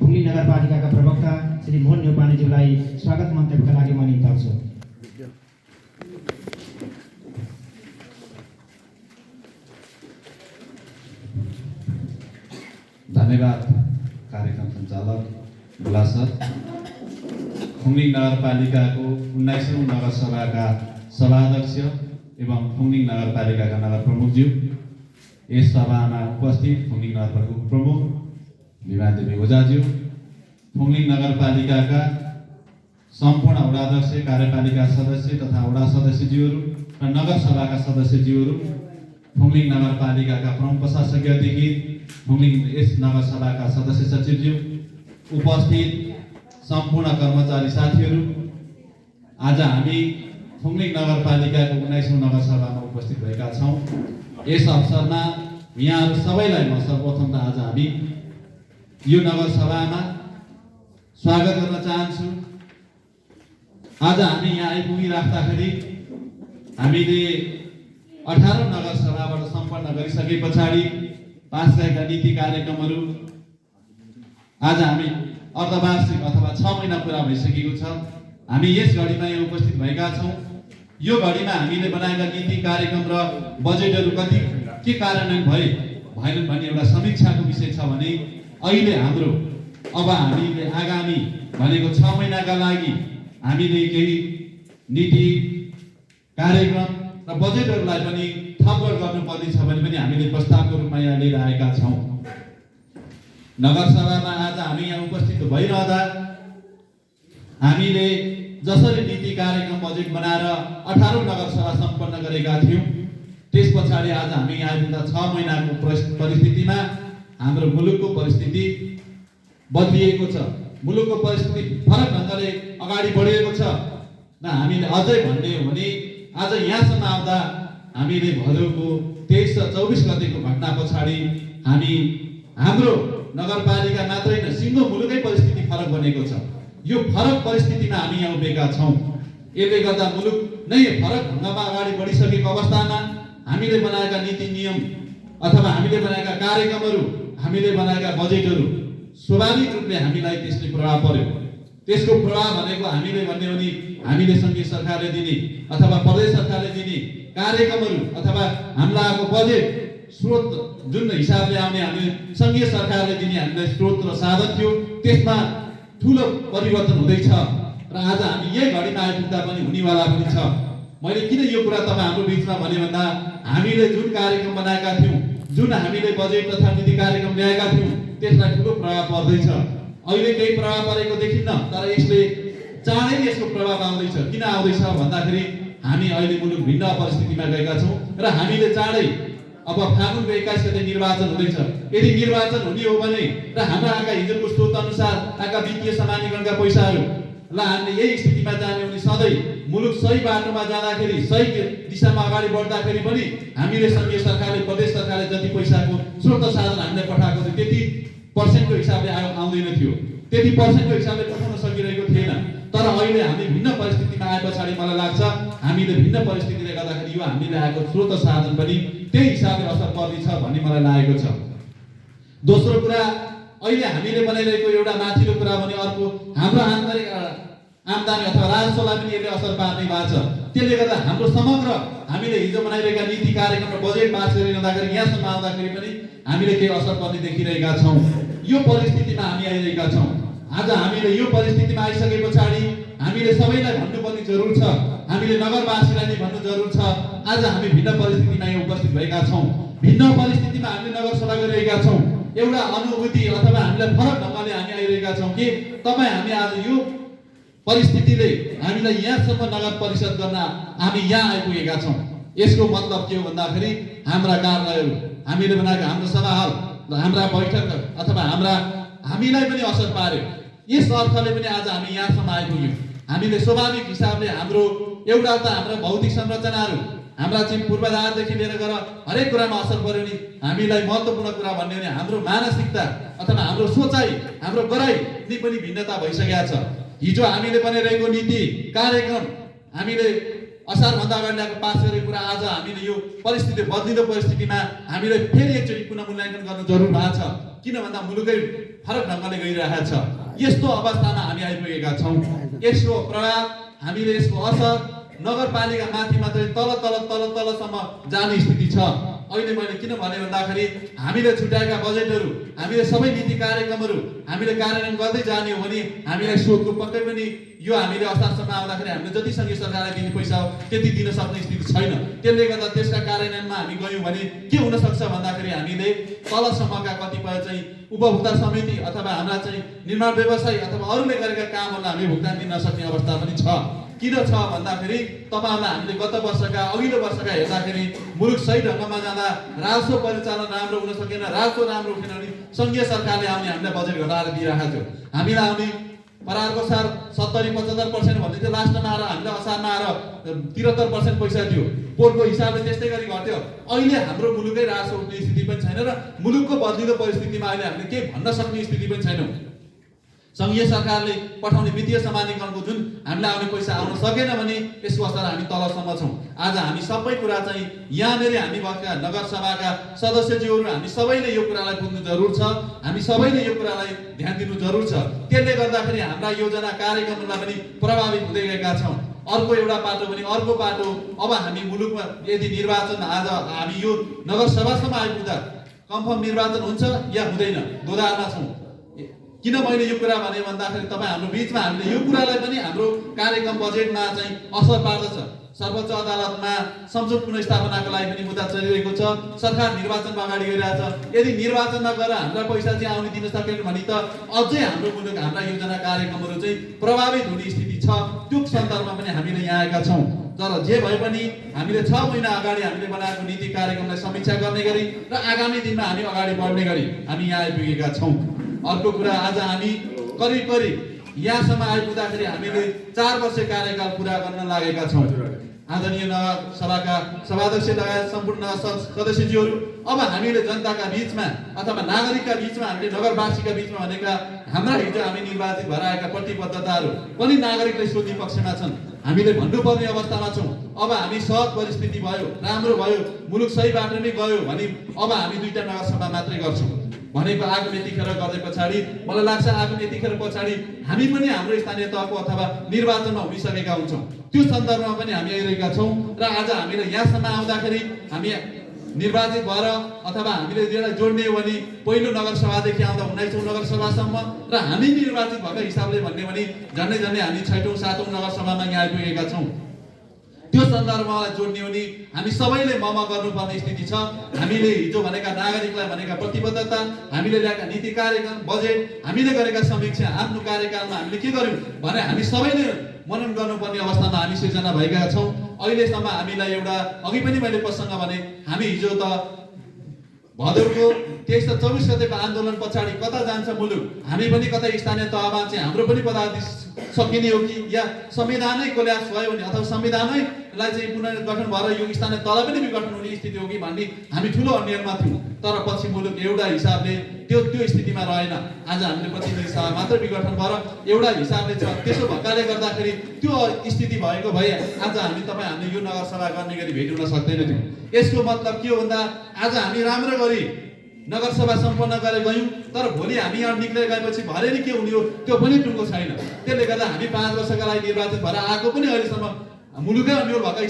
खुम्ली नगरपालिकाका प्रवक्ता श्री मोहन न्यौपानेज्यूलाई स्वागत मन्तव्यका लागि म निम्ताउँछु। धन्यवाद कार्यक्रम सञ्चालक भुला सर। खुम्ली नगरपालिकाको 19औं नगरसभाका सभाध्यक्ष एवं खुम्ली नगरपालिकाका नगर प्रमुखज्यू, यस सभामा उपस्थित खुम्ली नगरपालिकाको प्रमुख विभा देवी ओझाज्यू, खुम्ली नगरपालिकाका सम्पूर्ण वडाध्यक्ष, कार्यपालिका सदस्य तथा वडा सदस्यज्यूहरू र नगरसभाका सदस्यज्यूहरू, खुम्ली नगरपालिकाका प्रमुख प्रशासकदेखि खुम्ली यस नगरसभाका सदस्य सचिवज्यू, उपस्थित सम्पूर्ण कर्मचारी साथीहरू, आज हामी खुम्ली नगरपालिकाको 19औं नगरसभामा उपस्थित भएका छौँ। यस अवसरमा यहाँहरू सबैलाई म सर्वप्रथम त आज हामी यो नगरसभामा स्वागत गर्न चाहन्छु। आज हामी यहाँ आइपुगिराख्दाखेरि हामीले 18औं नगरसभाबाट सम्पन्न गरिसके पछाडि पास गरेका नीति कार्यक्रमहरू आज हामी अर्धवार्षिक अथवा 6 महिना पुरा भइसकेको छ। हामी यस घडीमा यहाँ उपस्थित भएका छौँ। यो घडीमा हामीले बनाएका नीति कार्यक्रम र बजेटहरू कति के कार्यान्वयन भएनन् भन्ने एउटा समीक्षाको विषय छ भने अहिले हाम्रो अब हामीले आगामी भनेको 6 महिनाका लागि हामीले केही नीति कार्यक्रम र बजेटहरूलाई पनि थपगढ गर्नुपर्ने छ भने पनि हामीले प्रस्तावको रूपमा यहाँ लिएर आएका छौँ। नगरसभामा आज हामी यहाँ उपस्थित भइरहँदा हामीले जसरी नीति कार्यक्रम बजेट बनाएर 18औं नगरसभा सम्पन्न गरेका थियौँ, त्यस पछाडि आज हामी यहाँ आइपुग्दा 6 महिनाको परिस्थितिमा हाम्रो मुलुकको परिस्थिति बदलिएको छ। मुलुकको परिस्थिति फरक ढङ्गले अगाडि बढेको छ र हामीले अझै भन्ने हो भने आज यहाँसम्म आउँदा हामीले भदौको 23 र 24 गतेको घटना पछाडि हामी हाम्रो नगरपालिका मात्रै न सिङ्गो मुलुकै परिस्थिति फरक बनेको छ। यो फरक परिस्थितिमा हामी यहाँ उभिएका छौँ। यसले गर्दा मुलुक नै फरक ढङ्गमा अगाडि बढिसकेको अवस्थामा हामीले बनाएका नीति नियम अथवा हामीले बनाएका कार्यक्रमहरू, हामीले बनाएका बजेटहरू स्वाभाविक रूपले हामीलाई त्यसले प्रभाव पर्यो। त्यसको प्रभाव भनेको हामीले भन्ने हो भने हामीले सङ्घीय सरकारले दिने अथवा प्रदेश सरकारले दिने कार्यक्रमहरू अथवा हामीलाई आएको बजेट स्रोत जुन हिसाबले आउने हामी सङ्घीय सरकारले दिने हामीलाई स्रोत र साधन थियो, त्यसमा ठुलो परिवर्तन हुँदैछ र आज हामी यही घडीमा आइपुग्दा पनि हुनेवाला पनि छ। मैले किन यो कुरा तपाईँ हाम्रो बिचमा भने भन्दा हामीले जुन कार्यक्रम बनाएका थियौँ, जुन हामीले बजेट तथा नीति कार्यक्रम ल्याएका थियौँ, त्यसलाई ठुलो प्रभाव पर्दैछ। अहिले केही प्रभाव परेको देखिन्न, तर यसले चाँडै यसको प्रभाव आउँदैछ। किन आउँदैछ भन्दाखेरि हामी अहिले मुलुक भिन्न परिस्थितिमा गएका छौँ र हामीले चाँडै अब फागुनको 21 गते निर्वाचन हुँदैछ। यदि निर्वाचन हुने हो भने र हाम्रा आएका हिजोको स्रोत अनुसार आएका वित्तीय समानीकरणका पैसाहरू ल हामीले यही स्थितिमा जाने भने सधैँ मुलुक सही बाटोमा जाँदाखेरि, सही दिशामा अगाडि बढ्दाखेरि पनि हामीले सङ्घीय सरकारले, प्रदेश सरकारले जति पैसाको स्रोत साधन हामीले पठाएको थियो त्यति पर्सेन्टको हिसाबले आउँदैन थियो, त्यति पर्सेन्टको हिसाबले पठाउन सकिरहेको थिएन। तर अहिले हामी भिन्न परिस्थितिमा आए पछाडि मलाई लाग्छ हामीले भिन्न परिस्थितिले गर्दाखेरि यो हामीले आएको स्रोत साधन पनि त्यही हिसाबले असर पर्नेछ भन्ने मलाई लागेको छ। दोस्रो कुरा, अहिले हामीले बनाइरहेको एउटा माथिल्लो कुरा भने अर्को हाम्रो आन्तरिक आम्दानी अथवा राजस्वलाई पनि यसले असर पार्ने भएको छ। त्यसले गर्दा हाम्रो समग्र हामीले हिजो बनाइरहेका नीति कार्यक्रम र बजेट पास गरिरहँदाखेरि यहाँसम्म आउँदाखेरि पनि हामीले केही असर पर्ने देखिरहेका छौँ। यो परिस्थितिमा हामी आइरहेका छौँ। आज हामीले यो परिस्थितिमा आइसके पछाडि हामीले सबैलाई भन्नुपर्ने जरुर छ, हामीले नगरवासीलाई नै भन्नु जरुर छ। आज हामी भिन्न परिस्थितिमा यहाँ उपस्थित भएका छौँ, भिन्न परिस्थितिमा हामीले नगरसभा गरिरहेका छौँ। एउटा अनुभूति अथवा हामीलाई फरक ढङ्गले हामी आइरहेका छौँ कि तपाईँ हामी आज यो परिस्थितिले हामीलाई यहाँसम्म नगर परिषद गर्न हामी यहाँ आइपुगेका छौँ। यसको मतलब के हो भन्दाखेरि हाम्रा कार्यालयहरू, हामीले बनाएका हाम्रो सभा हल, हाम्रा बैठक अथवा हामीलाई पनि असर पार्यो। यस अर्थले पनि आज हामी यहाँसम्म आइपुग्यौँ। हामीले स्वाभाविक हिसाबले हाम्रो एउटा त हाम्रो भौतिक संरचनाहरू, हाम्रा चाहिँ पूर्वाधारदेखि लिएर गएर हरेक कुरामा असर पर्यो नि हामीलाई महत्त्वपूर्ण कुरा भन्ने हो भने हाम्रो मानसिकता अथवा हाम्रो सोचाइ, हाम्रो गराइ नि पनि भिन्नता भइसकेको छ। हिजो हामीले बनाइरहेको नीति कार्यक्रम हामीले असारभन्दा अगाडि ल्याएको पास गरेको कुरा आज हामीले यो परिस्थिति बदलिँदो परिस्थितिमा हामीले फेरि एकचोटि पुनः मूल्याङ्कन गर्नु जरुर भएको छ। किन भन्दा मुलुकै फरक ढङ्गले गइरहेको छ। यस्तो अवस्थामा हामी आइपुगेका छौँ। यसको प्रभाव हामीले यसको असर नगरपालिका माथि मात्रै तलसम्म जाने स्थिति छ। अहिले मैले किन भने भन्दाखेरि हामीले छुट्याएका बजेटहरू, हामीले सबै नीति कार्यक्रमहरू हामीले कार्यान्वयन गर्दै जाने हो भने हामीलाई सोधको पक्कै पनि यो हामीले असारसम्म आउँदाखेरि हामीले जति सङ्घीय सरकारलाई दिने पैसा हो त्यति दिन सक्ने स्थिति छैन। त्यसले गर्दा त्यसका कार्यान्वयनमा हामी गयौँ भने के हुन सक्छ भन्दाखेरि हामीले तलसम्मका कतिपय चाहिँ उपभोक्ता समिति अथवा हाम्रा चाहिँ निर्माण व्यवसायी अथवा अरूले गरेका कामहरूलाई हामीले भुक्तान दिन नसक्ने अवस्था पनि छ। किन छ भन्दाखेरि तपाईँहरूलाई हामीले गत वर्षका अघिल्लो वर्षका हेर्दाखेरि मुलुक सही ढङ्गमा जाँदा राजस्व परिचालन राम्रो हुन सकेन, राजस्व राम्रो उठेन भने सङ्घीय सरकारले आउने हामीलाई बजेट घटाएर दिइरहेको थियो। हामीलाई आउने परारको सार 70-75% भन्दै थियो, लास्टमा आएर हामीलाई असारमा आएर 73% पैसा दियो। पोहोरको हिसाबले त्यस्तै गरी घट्यो। अहिले हाम्रो मुलुकै राजस्व उठ्ने स्थिति पनि छैन र मुलुकको बदलिँदो परिस्थितिमा अहिले हामीले केही भन्न सक्ने स्थिति पनि छैनौँ। सङ्घीय सरकारले पठाउने वित्तीय समानीकरणको जुन हामीलाई आउने पैसा आउन सकेन भने यसको असर हामी तलसम्म छौँ। आज हामी सबै कुरा चाहिँ यहाँनिर हामी भएका नगरसभाका सदस्यज्यूहरू हामी सबैले यो कुरालाई बुझ्नु जरुर छ। हामी सबैले यो कुरालाई ध्यान दिनु जरुर छ। त्यसले गर्दाखेरि हाम्रा योजना कार्यक्रमलाई पनि प्रभावित हुँदै गएका छौँ। अर्को एउटा पाटो पनि अर्को पाटो। अब हामी मुलुकमा यदि निर्वाचन आज हामी यो नगरसभासम्म आइपुग्दा कन्फर्म निर्वाचन हुन्छ या हुँदैन दोधारमा छौँ। किन मैले यो कुरा भने भन्दाखेरि तपाईँ हाम्रो बिचमा हामीले यो कुरालाई पनि हाम्रो कार्यक्रम बजेटमा चाहिँ असर पार्दछ। सर्वोच्च अदालतमा संसद पुनर्स्थापनाको लागि पनि मुद्दा चलिरहेको छ। सरकार निर्वाचनमा अगाडि गइरहेछ। यदि निर्वाचन नगरेर हामीलाई पैसा चाहिँ आउने दिन सकेन भने त अझै हाम्रो मुलुक हाम्रा योजना कार्यक्रमहरू चाहिँ प्रभावित हुने स्थिति छ। त्यो सन्दर्भमा पनि हामीले यहाँ आएका छौँ। तर जे भए पनि हामीले 6 महिना अगाडि हामीले बनाएको नीति कार्यक्रमलाई समीक्षा गर्ने गरी र आगामी दिनमा हामी अगाडि बढ्ने गरी हामी यहाँ आइपुगेका छौँ। अर्को कुरा, आज हामी करिब यहाँसम्म आइपुग्दाखेरि हामीले 4 वर्ष कार्यकाल पुरा गर्न लागेका छौँ। आदरणीय नगरसभाका सभाध्यक्ष लगायत सम्पूर्ण सदस्यज्यूहरू, अब हामीले जनताका बिचमा अथवा नागरिकका बिचमा हामीले नगरवासीका बिचमा भनेका हाम्रा हिजो हामी निर्वाचित भएर आएका प्रतिबद्धताहरू पनि नागरिकले सोध्ने पक्षमा छन्। हामीले भन्नुपर्ने अवस्थामा छौँ। अब हामी सहज परिस्थिति भयो, राम्रो भयो, मुलुक सही बाटोमै गयो भने अब हामी 2टा नगरसभा मात्रै गर्छौँ भनेको आगो यतिखेर गर्दै पछाडि मलाई लाग्छ आगो यतिखेर पछाडि हामी पनि हाम्रो स्थानीय तहको अथवा निर्वाचनमा उभिसकेका हुन्छौँ। त्यो सन्दर्भमा पनि हामी आइरहेका छौँ र आज हामीले यहाँसम्म आउँदाखेरि हामी निर्वाचित भएर अथवा हामीले यसलाई जोड्ने हो भने पहिलो नगरसभादेखि आउँदा 19औं नगरसभासम्म र हामी निर्वाचित भएको हिसाबले भन्ने भने झन्डै हामी 6औं 7औं नगरसभामा यहाँ आइपुगेका छौँ। त्यो सन्दर्भलाई जोड्ने हो भने हामी सबैले ममा गर्नुपर्ने स्थिति छ। हामीले हिजो भनेका नागरिकलाई भनेका प्रतिबद्धता, हामीले ल्याएका नीति कार्यक्रम, बजेट, हामीले गरेका समीक्षा, आफ्नो कार्यकालमा हामीले के गर्यौँ भने हामी सबैले मनन गर्नुपर्ने अवस्थामा हामी सिर्जना भएका छौँ। अहिलेसम्म हामीलाई एउटा अघि पनि मैले प्रसङ्ग भने हामी हिजो त भदौको 23 र 24 गतेको आन्दोलन पछाडि कता जान्छ मुलुक, हामी पनि कतै स्थानीय तहमा चाहिँ हाम्रो पनि पदाधिकारी सकिने हो कि या संविधानै कोल्याप्स भयो भने अथवा संविधानैलाई चाहिँ पुनर्गठन भएर यो स्थानीय तहलाई पनि विघटन हुने स्थिति हो कि भन्ने हामी ठुलो अन्यलमा थियौँ। तर पछि मुलुक एउटा हिसाबले त्यो स्थितिमा रहेन। आज हामीले प्रतिनिधि सभा मात्र विघटन भएर एउटा हिसाबले छ। त्यसो भएकाले गर्दाखेरि त्यो स्थिति भएको भए आज हामी हामीले यो नगरसभा गर्ने गरी भेट हुन सक्दैनथ्यौँ। यसको मतलब के हो भन्दा आज हामी राम्रो गरी नगरसभा सम्पन्न गरेर गयौँ, तर भोलि हामी यहाँ निक्लेर गएपछि भरेर के हुने हो त्यो पनि टुङ्गो छैन। त्यसले गर्दा हामी 5 वर्षका लागि निर्वाचित भएर आएको पनि अहिलेसम्म मुलुकै अन्यल भएको